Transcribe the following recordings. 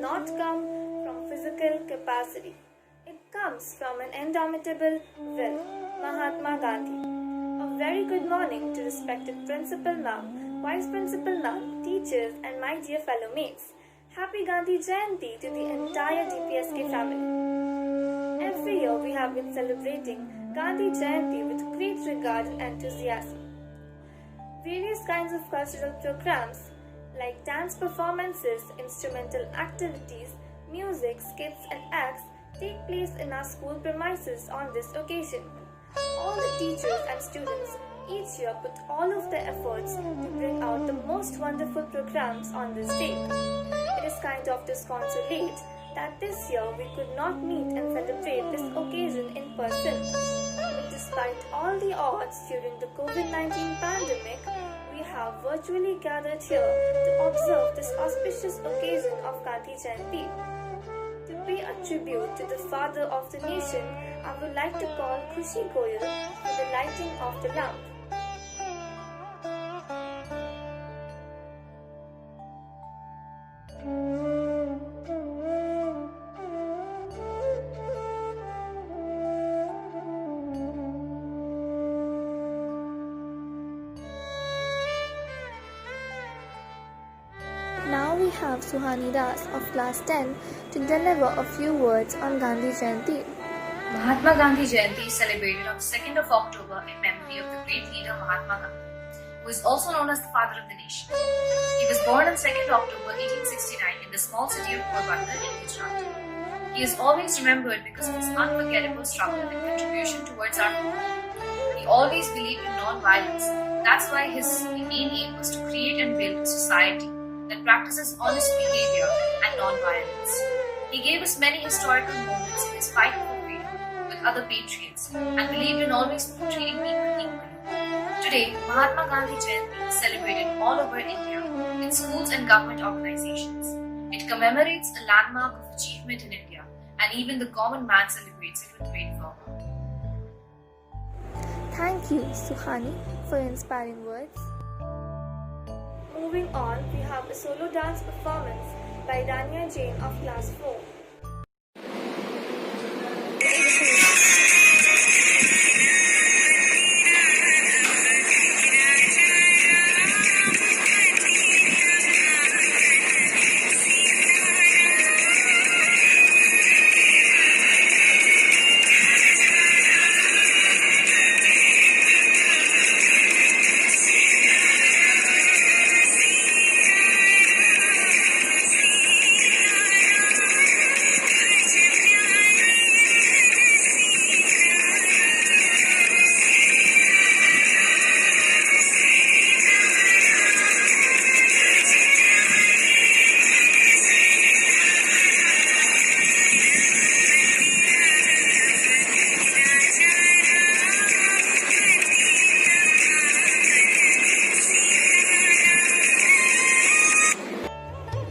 not come from physical capacity. It comes from an indomitable will, Mahatma Gandhi. A very good morning to respected Principal Ma'am, Vice Principal Ma'am, teachers and my dear fellow mates. Happy Gandhi Jayanti to the entire DPSK family. Every year we have been celebrating Gandhi Jayanti with great regard and enthusiasm. Various kinds of cultural programs like dance performances, instrumental activities, music, skits and acts take place in our school premises on this occasion. All the teachers and students each year put all of their efforts to bring out the most wonderful programs on this day. It is kind of disconsolate that this year we could not meet and celebrate this occasion in person. But despite all the odds during the COVID-19 pandemic, we have virtually gathered here to observe this auspicious occasion of Gandhi Jayanti. To pay a tribute to the father of the nation, I would like to call Khushi Goyal for the lighting of the lamp. Now we have Suhani Das of class 10 to deliver a few words on Gandhi Jayanti. Mahatma Gandhi Jayanti is celebrated on 2nd of October in memory of the great leader Mahatma Gandhi, who is also known as the father of the nation. He was born on 2nd October 1869 in the small city of Porbandar in Gujarat. He is always remembered because of his unforgettable struggle and contribution towards our movement. He always believed in non-violence. That's why his main aim was to create and build a society that practices honest behavior and non-violence. He gave us many historical moments in his fight for freedom with other patriots and believed in always treating people equally. Today, Mahatma Gandhi Jayanti is celebrated all over India in schools and government organizations. It commemorates a landmark of achievement in India, and even the common man celebrates it with great fervor. Thank you, Suhani, for your inspiring words. Moving on, we have a solo dance performance by Dania Jain of class 4.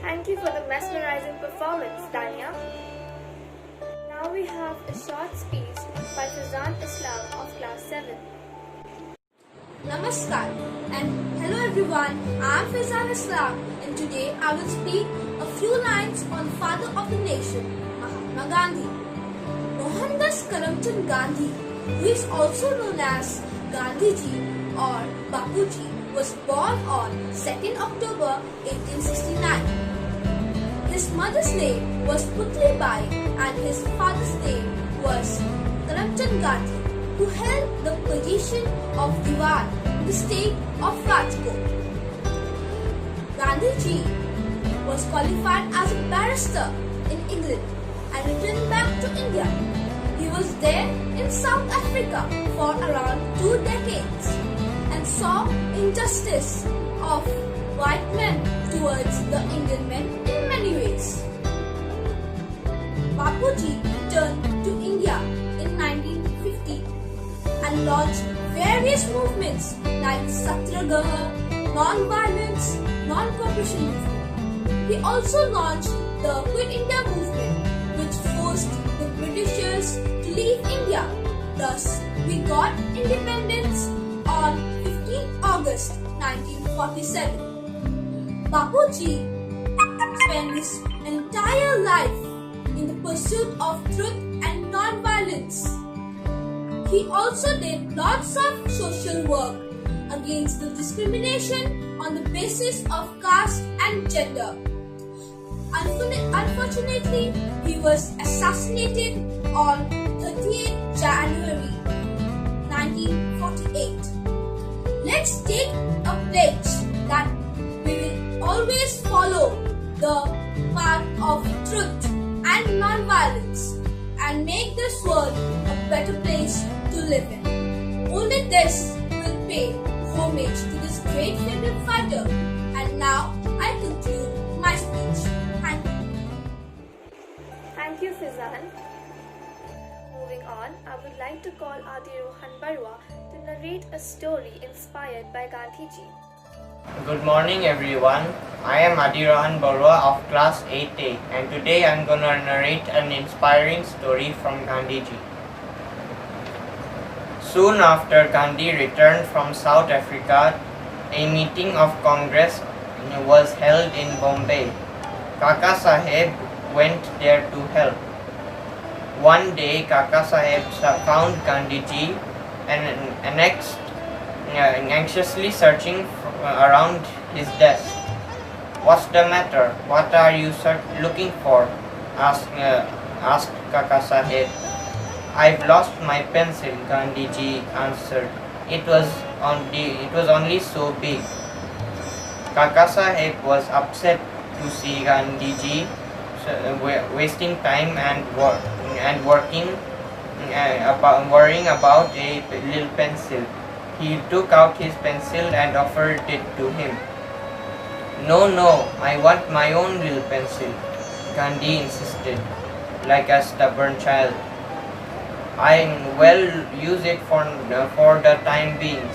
Thank you for the mesmerizing performance, Dania. Now we have a short speech by Fazan Islam of class 7. Namaskar and hello everyone, I am Fazan Islam and today I will speak a few lines on father of the nation, Mahatma Gandhi. Mohandas Karamchand Gandhi, who is also known as Gandhiji or Bapuji, was born on 2nd October 1869. His mother's name was Putli Bai and his father's name was Karamchand Gandhi, who held the position of Diwan in the state of Rajkot. Gandhiji was qualified as a barrister in England and returned back to India. He was there in South Africa for around 2 decades and saw injustice of white men towards the Indian men in many ways. Bapuji returned to India in 1950 and launched various movements like Satyagraha, non-violence, non-cooperation movement. He also launched the Quit India movement, which forced the Britishers to leave India. Thus, we got independence on 15 August 1947. Bapuji spent his entire life in the pursuit of truth and non-violence. He also did lots of social work against the discrimination on the basis of caste and gender. Unfortunately, he was assassinated on 30th January 1948. Let's take a pledge that we will always follow the path of truth and non-violence and make this world a better place to live in. Only this will pay homage to this great freedom fighter. And now I conclude my speech. Thank you. Thank you, Fizan. Moving on, I would like to call Adi Rohan Barua to narrate a story inspired by Gandhiji. Good morning everyone. I am Adi Rohan Barua of class 8A and today I am going to narrate an inspiring story from Gandhiji. Soon after Gandhi returned from South Africa, a meeting of Congress was held in Bombay. Kaka Saheb went there to help. One day Kaka Saheb found Gandhiji and anxiously searching around his desk. "What's the matter? What are you looking for?" asked Kaka Saheb. "I've lost my pencil," Gandhiji answered. It was only so big." Kaka Saheb was upset to see Gandhiji wasting time and worrying about a little pencil. He took out his pencil and offered it to him. No, I want my own little pencil," Gandhi insisted, like a stubborn child. "Well, use it for the time being,"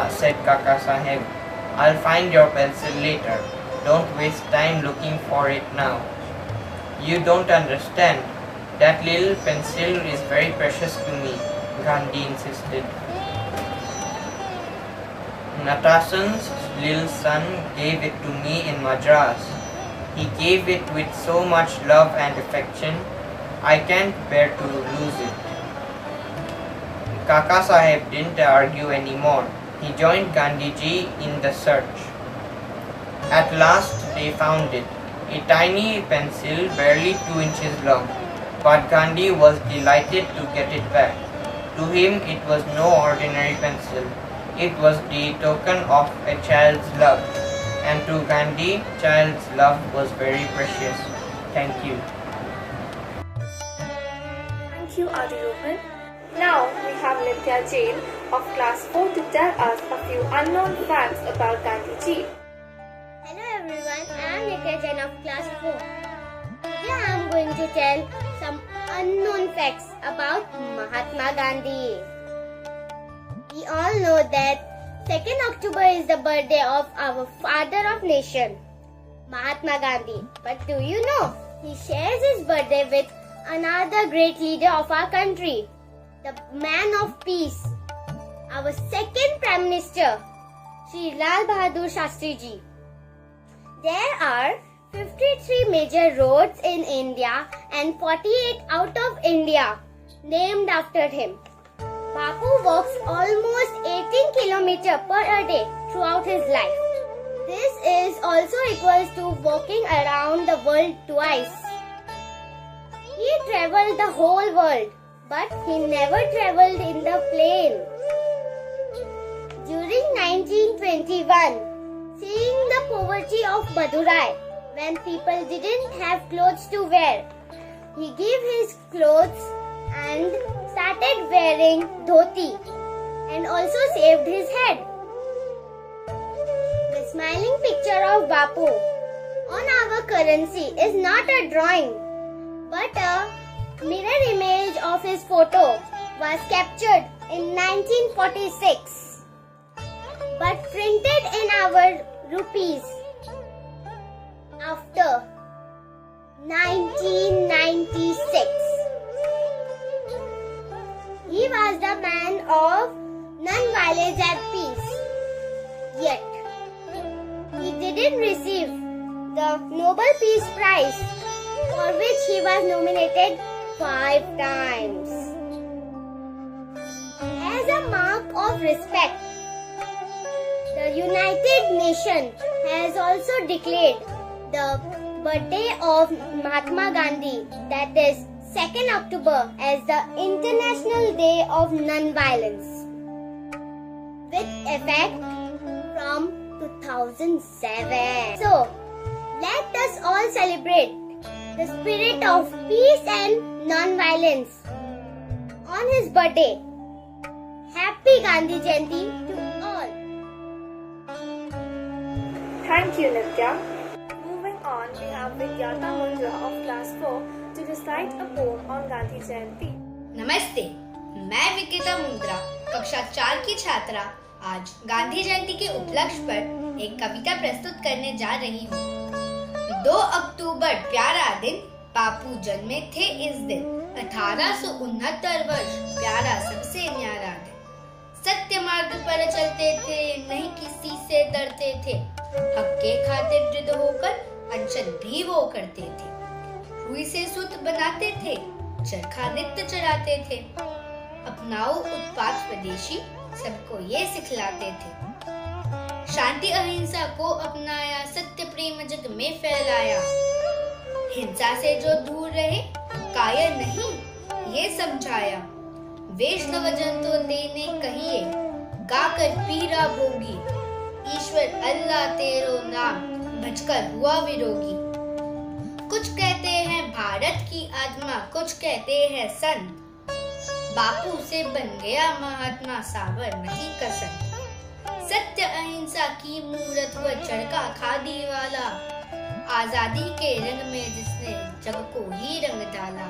said Kaka Saheb. "I'll find your pencil later. Don't waste time looking for it now." "You don't understand. That little pencil is very precious to me," Gandhi insisted. "Natashan's little son gave it to me in Madras. He gave it with so much love and affection, I can't bear to lose it." Kaka Saheb didn't argue anymore. He joined Gandhiji in the search. At last they found it, a tiny pencil barely 2 inches long, but Gandhi was delighted to get it back. To him it was no ordinary pencil. It was the token of a child's love, and to Gandhi, child's love was very precious. Thank you. Thank you, Adi Rohan. Now we have Nitya Jain of class 4 to tell us a few unknown facts about Gandhiji. Hello everyone, I am Nitya Jain of class 4. Today I am going to tell some unknown facts about Mahatma Gandhi. We all know that 2nd October is the birthday of our father of nation, Mahatma Gandhi. But do you know, he shares his birthday with another great leader of our country, the man of peace, our second Prime Minister, Shri Lal Bahadur Shastri Ji. There are 53 major roads in India and 48 out of India named after him. Bapu walks almost 18 km per day throughout his life. This is also equals to walking around the world twice. He traveled the whole world, but he never traveled in the plane. During 1921, seeing the poverty of Madurai, when people didn't have clothes to wear, he gave his clothes and started wearing dhoti and also shaved his head. The smiling picture of Bapu on our currency is not a drawing, but a mirror image of his photo was captured in 1946 but printed in our rupees after 1996. He was the man of non-violence and peace. Yet, he didn't receive the Nobel Peace Prize for which he was nominated 5 times. As a mark of respect, the United Nations has also declared the birthday of Mahatma Gandhi, that is 2nd October, as the International Day of Non-Violence, with effect from 2007. So, let us all celebrate the spirit of peace and non-violence on his birthday. Happy Gandhi Jayanti to all. Thank you, Nitya. Moving on, we have Vidyata Mundra of class 4 to recite a poem on Gandhi Jayanti. नमस्ते, मैं विकिता मुंद्रा कक्षा 4 की छात्रा आज गांधी जयंती के उपलक्ष्य पर एक कविता प्रस्तुत करने जा रही हूँ। 2 अक्टूबर प्यारा दिन, बापू जन्मे थे इस दिन। 1869 वर्ष प्यारा सबसे न्यारा दिन। सत्य मार्ग पर चलते थे, नहीं किसी से डरते थे। हक के खातिर वृद्ध होकर अनशन भी वो करते थे। रुई से सूत बनाते थे, चरखा नित्य चढ़ाते थे। अपनाओ उत्पाद स्वदेशी, सबको ये सिखलाते थे। शांति अहिंसा को अपनाया, सत्य प्रेम जग में फैलाया। हिंसा से जो दूर रहे, कायर नहीं ये समझाया। वैष्णव जन तो देने कहिए, गाकर पीरा भोगी। ईश्वर अल्लाह तेरो नाम, भजकर हुआ विरोगी। कुछ कहते हैं भारत की आत्मा, कुछ कहते हैं संत। बापू से बन गया महात्मा, साबरमती का संत। सत्य अहिंसा की मूरत व चरखा खादी वाला। आजादी के रंग में जिसने जग को ही रंग डाला,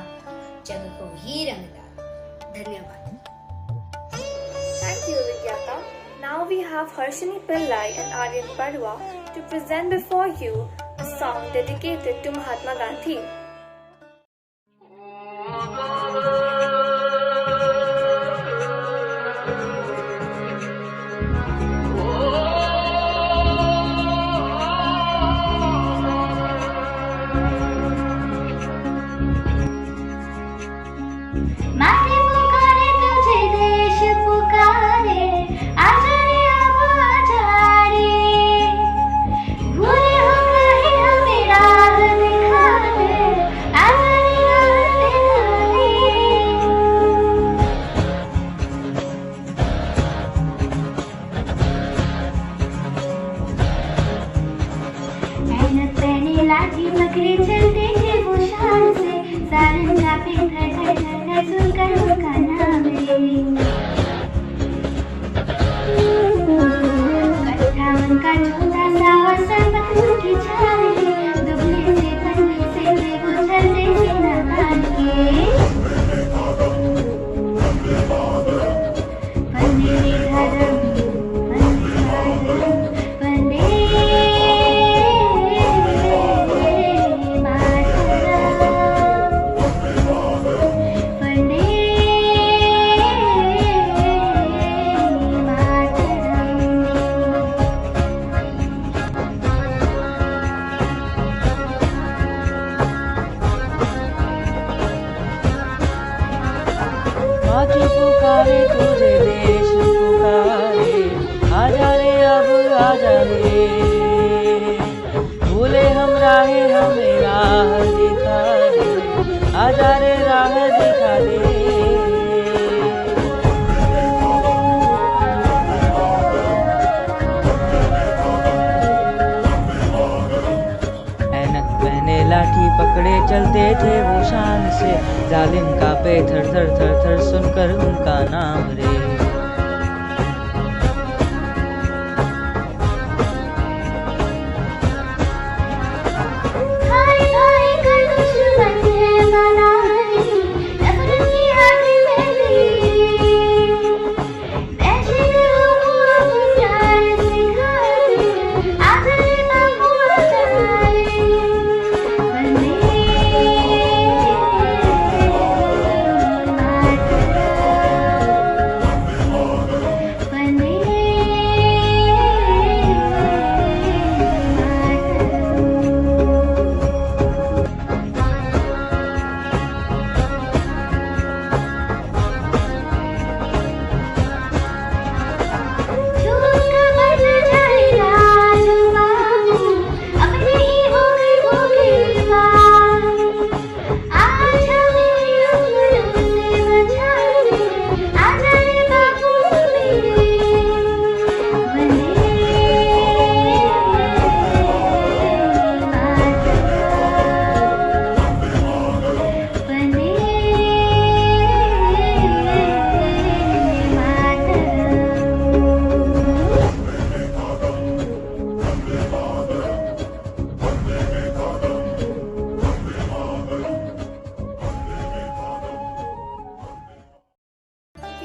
जग को ही रंग डाला। धन्यवाद। Thank you, Vidyata. Now we have Harshini Pillai and Aryan Padwa to present before you a song dedicated to Mahatma Gandhi. लाठी पकड़े चलते थे वो शान से, सारन का पे धर धर धर धर सुनकर उनका नाम रे। कट्ठा उनका छोटा सा और सरबत उनकी छाले, दुबले से पतले से थे वो चलते सीना तान के। वंदे धर्म पुकारे तुझे देश पुकारे, आजा रे अब आजा रे। भूले हम राहे हमें राह दिखा दे, आजा रे राह दिखा दे। ऐनक पहने लाठी पकड़े चलते थे वो शान से, जालिम का पे थर थर थर थर सुनकर उनका नाम रे। भाई भाई का दुश्मन है बना रे, नफरत की आग में दी। ऐसे लोगों को प्यार सिखा दे, आजा रे बाबू आजा रे। वंदे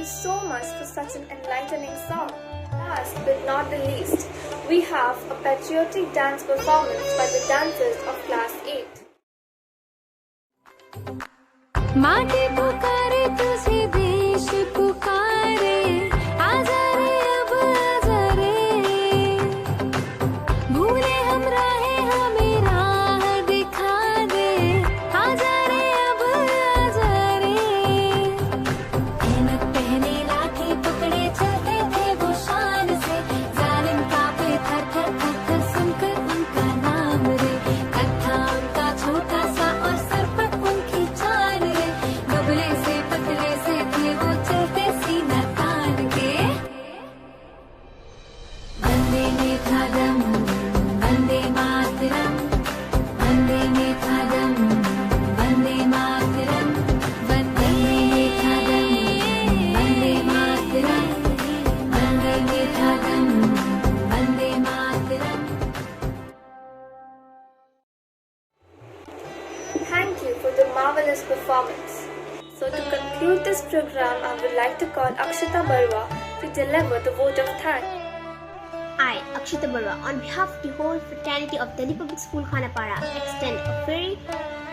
you so much for such an enlightening song. Last but not the least, we have a patriotic dance performance by the dancers of Class 8. माटी पुकारे तुझे देश पुकारे आजा रे अब आजा रे भूले हम राहें हमें राह दिखा दे आजा रे अब आजा रे ऐनक पहने लाठी पकड़े चलते थे वो शान से जालिम कांपे थर थर थर थर सुनकर उनका नाम रे कथा उनका छोटा सा और सर पर उनकी जान रे दुबले से पतले से थे वो चलते सीना तान के वंदे में था दम वंदे मातरम वंदे में था दम वंदे मातरम वंदे में था दम वंदे मातरम वंदे में था दम Vande Mataram Thank you for the marvelous performance. So to conclude this program, I would like to call Akshita Barwa to deliver the vote of thanks. I, Akshita Barwa, on behalf of the whole fraternity of Delhi Public School Khanapara, extend a very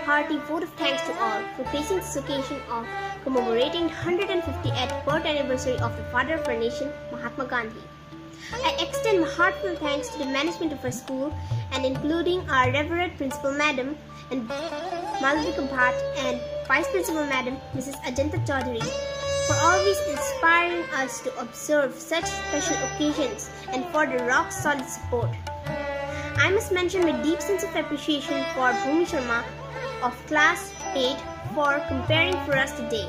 hearty vote of thanks to all for gracing this occasion of commemorating the 158th birth anniversary of the father of our nation, Mahatma Gandhi. I extend my heartfelt thanks to the management of our school and including our Reverend Principal Madam and Malavika Bhatt and Vice Principal Madam Mrs. Ajanta Chaudhary for always inspiring us to observe such special occasions and for the rock-solid support. I must mention my deep sense of appreciation for Bhumi Sharma of Class 8 for comparing for us today.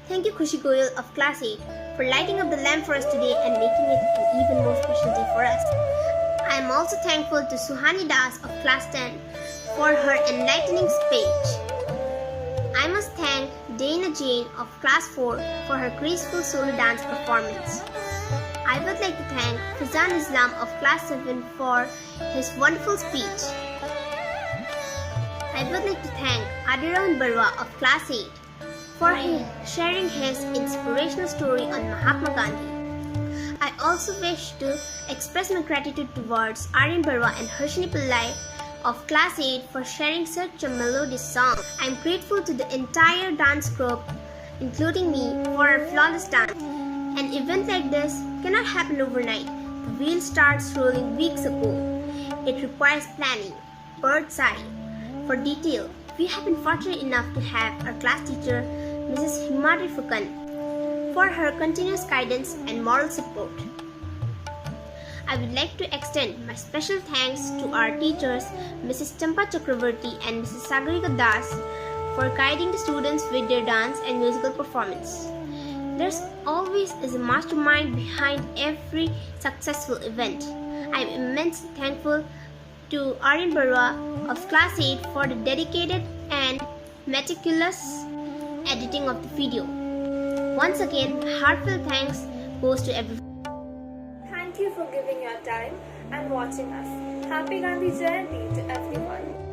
Thank you Khushi Goyal of Class 8 for lighting up the lamp for us today and making it an even more special day for us. I am also thankful to Suhani Das of Class 10 for her enlightening speech. I must thank Dana Jane of Class 4 for her graceful solo dance performance. I would like to thank Fizan Islam of Class 7 for his wonderful speech. I would like to thank Adiraman Barwa of Class 8 for sharing his inspirational story on Mahatma Gandhi. I also wish to express my gratitude towards Aryan Barwa and Harshini Pillai of Class 8 for sharing such a melodious song. I am grateful to the entire dance group, including me, for our flawless dance. An event like this cannot happen overnight. The wheel starts rolling weeks ago. It requires planning, bird's eye. For detail, we have been fortunate enough to have our class teacher, Mrs. Himari Fukan, for her continuous guidance and moral support. I would like to extend my special thanks to our teachers, Mrs. Champa Chakravarti and Mrs. Sagarika Das, for guiding the students with their dance and musical performance. There's always a mastermind behind every successful event. I am immensely thankful to Aryan Barwa of Class 8 for the dedicated and meticulous editing of the video. Once again, heartfelt thanks goes to everyone. Thank you for giving your time and watching us. Happy Gandhi Jayanti to everyone.